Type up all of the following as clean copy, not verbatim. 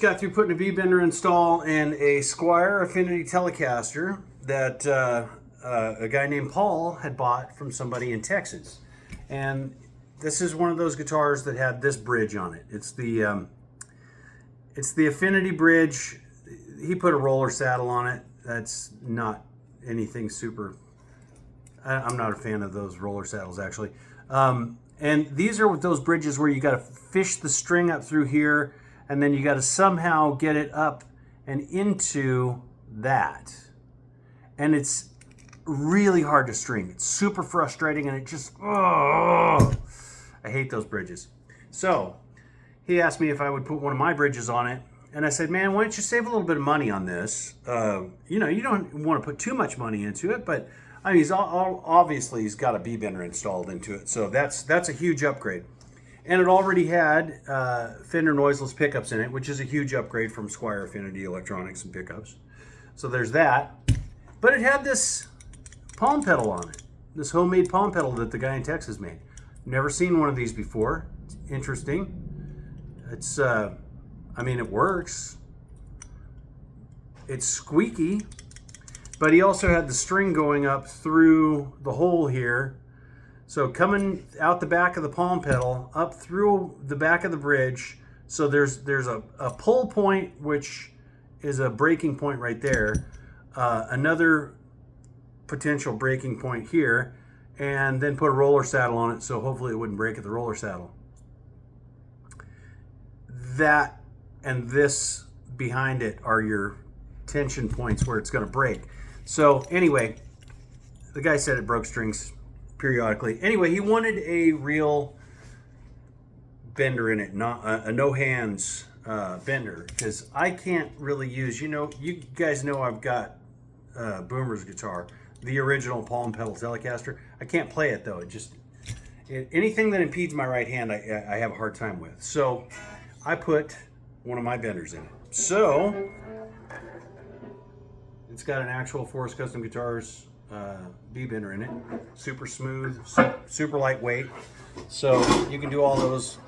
just got through putting a V-bender install in a Squier affinity Telecaster that a guy named Paul had bought from somebody in Texas. And this is one of those guitars that had this bridge on it. It's the affinity bridge. He put a roller saddle on it. That's not anything super. I'm not a fan of those roller saddles, actually. And these are those bridges where you got to fish the string up through here, and then you got to somehow get it up and into that. And it's really hard to string. It's super frustrating, and it just, oh, I hate those bridges. So he asked me if I would put one of my bridges on it, and I said, man, why don't you save a little bit of money on this? You know, you don't want to put too much money into it, but I mean, obviously he's got a V-bender installed into it, so that's a huge upgrade. And it already had Fender noiseless pickups in it, which is a huge upgrade from Squier Affinity electronics and pickups. So there's that. But it had this palm pedal on it, this homemade palm pedal that the guy in Texas made. Never seen one of these before. It's interesting. It's, I mean, it works. It's squeaky. But he also had the string going up through the hole here. So coming out the back of the palm pedal, up through the back of the bridge. So there's a pull point, which is a breaking point right there. Another potential breaking point here. And then put a roller saddle on it, so hopefully it wouldn't break at the roller saddle. That and this behind it are your tension points where it's going to break. So anyway, the guy said it broke strings periodically. Anyway, he wanted a real bender in it, not a no hands bender, because I can't really use, you guys know I've got Boomer's guitar, the original palm pedal Telecaster. I can't play it though. Anything that impedes my right hand, I have a hard time with. So I put one of my benders in it. So it's got an actual Forrest Custom Guitars V-bender in it. Super smooth, super lightweight. So you can do all those.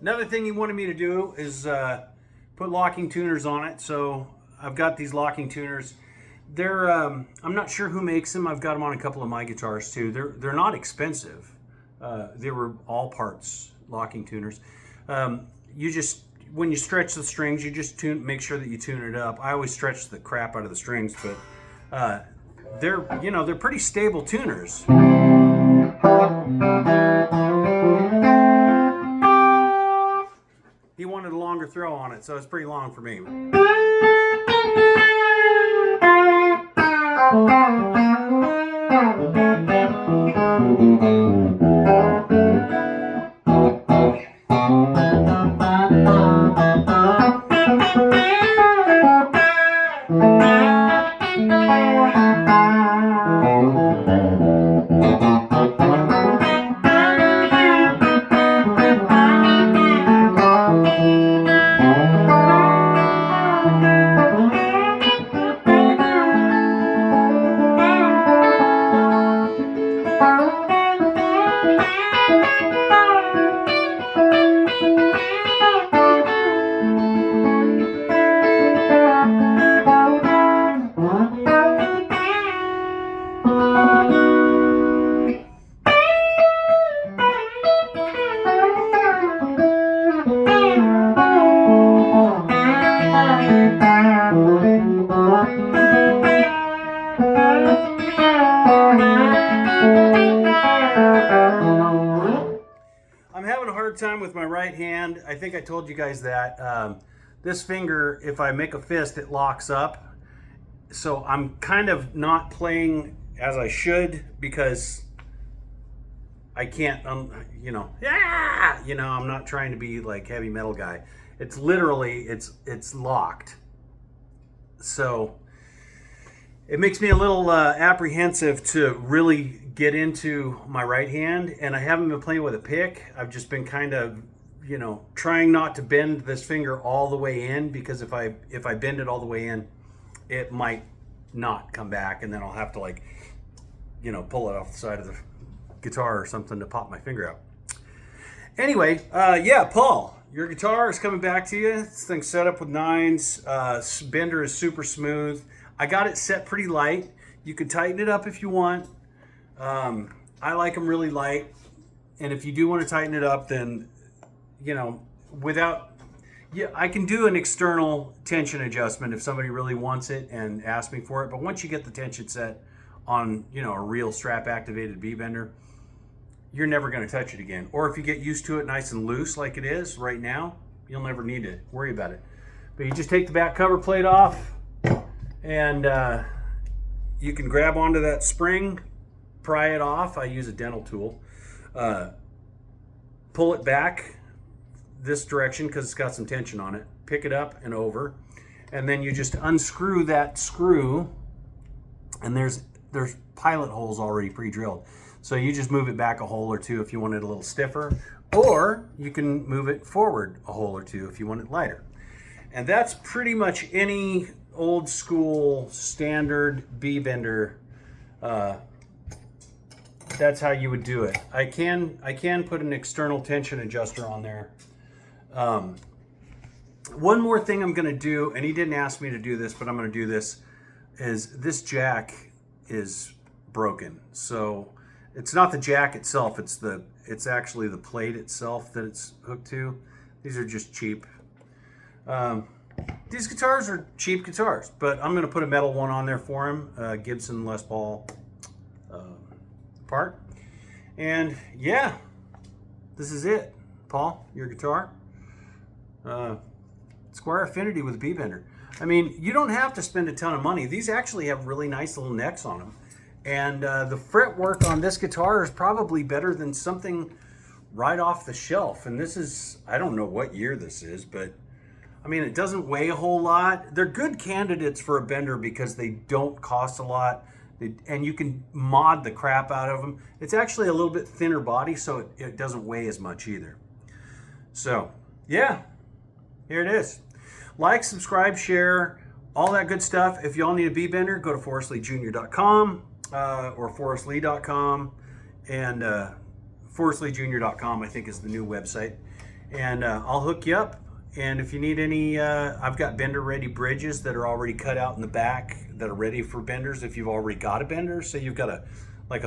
Another thing he wanted me to do is put locking tuners on it. So I've got these locking tuners. They're I'm not sure who makes them. I've got them on a couple of my guitars too. They're not expensive. They were all parts locking tuners. You just, when you stretch the strings, you just make sure that you tune it up. I always stretch the crap out of the strings, but they're pretty stable tuners. He wanted a longer throw on it, so it's pretty long for me. I'm having a hard time with my right hand. I think I told you guys that. This finger, if I make a fist, it locks up. So I'm kind of not playing as I should because I can't, I'm not trying to be like heavy metal guy. It's literally, it's locked. So it makes me a little apprehensive to really get into my right hand, and I haven't been playing with a pick. I've just been kind of, you know, trying not to bend this finger all the way in, because if I bend it all the way in, it might not come back, and then I'll have to, like, you know, pull it off the side of the guitar or something to pop my finger out. Anyway, yeah, Paul, your guitar is coming back to you. This thing's set up with 9s. Bender is super smooth. I got it set pretty light. You can tighten it up if you want. I like them really light. And if you do want to tighten it up, then, you know, yeah, I can do an external tension adjustment if somebody really wants it and asks me for it. But once you get the tension set on, you know, a real strap activated B-bender, you're never going to touch it again. Or if you get used to it nice and loose like it is right now, you'll never need to worry about it. But you just take the back cover plate off, and you can grab onto that spring, pry it off. I use a dental tool. Pull it back this direction because it's got some tension on it. Pick it up and over, and then you just unscrew that screw, and there's pilot holes already pre-drilled. So you just move it back a hole or two if you want it a little stiffer, or you can move it forward a hole or two if you want it lighter. And that's pretty much any old school standard B-bender. That's how you would do it. I can put an external tension adjuster on there. One more thing I'm going to do, and he didn't ask me to do this, but I'm going to do this, is this jack is broken. So it's not the jack itself, it's actually the plate itself that it's hooked to. These are just cheap. These guitars are cheap guitars, but I'm going to put a metal one on there for him, Gibson Les Paul part. And yeah, this is it. Paul, your guitar. Squier Affinity with B-bender. I mean, you don't have to spend a ton of money. These actually have really nice little necks on them. And the fretwork on this guitar is probably better than something right off the shelf. And this is, I don't know what year this is, but I mean, it doesn't weigh a whole lot. They're good candidates for a bender because they don't cost a lot, and you can mod the crap out of them. It's actually a little bit thinner body, so it doesn't weigh as much either. So, yeah, here it is. Like, subscribe, share, all that good stuff. If y'all need a B-bender, go to forrestleejr.com or forrestlee.com, and forrestleejr.com, I think, is the new website. And I'll hook you up. And if you need any, I've got bender-ready bridges that are already cut out in the back that are ready for benders. If you've already got a bender, say you've got a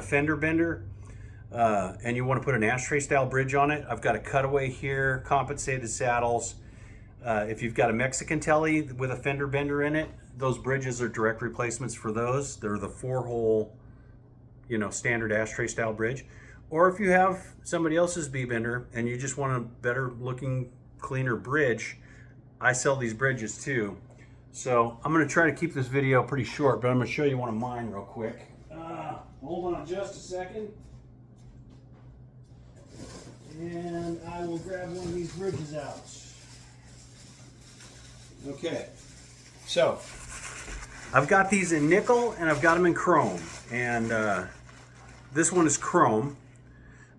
fender bender, and you want to put an ashtray-style bridge on it, I've got a cutaway here, compensated saddles. If you've got a Mexican telly with a fender bender in it, those bridges are direct replacements for those. They're the 4-hole, you know, standard ashtray-style bridge. Or if you have somebody else's B-bender and you just want a better-looking, cleaner bridge, I sell these bridges too. So I'm going to try to keep this video pretty short, but I'm going to show you one of mine real quick. Hold on just a second, and I will grab one of these bridges out. Okay, so I've got these in nickel and I've got them in chrome, and this one is chrome,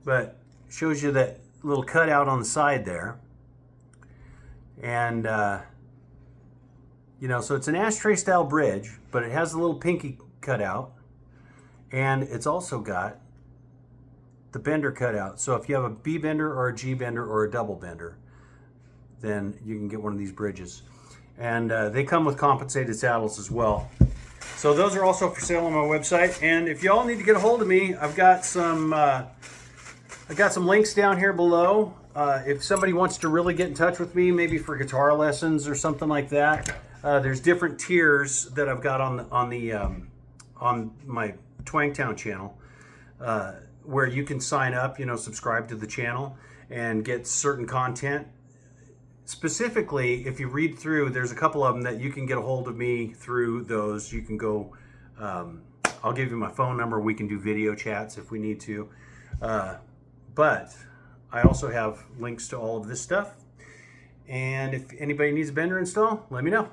but shows you that little cutout on the side there. And, you know, so it's an ashtray style bridge, but it has a little pinky cutout, and it's also got the bender cutout. So if you have a B bender or a G bender or a double bender, then you can get one of these bridges. And they come with compensated saddles as well. So those are also for sale on my website. And if y'all need to get a hold of me, I've got some links down here below. If somebody wants to really get in touch with me, maybe for guitar lessons or something like that, there's different tiers that I've got on my Twangtown channel, where you can sign up, you know, subscribe to the channel and get certain content. Specifically, if you read through, there's a couple of them that you can get a hold of me through those. You can go, I'll give you my phone number. We can do video chats if we need to. But I also have links to all of this stuff. And if anybody needs a bender install, let me know.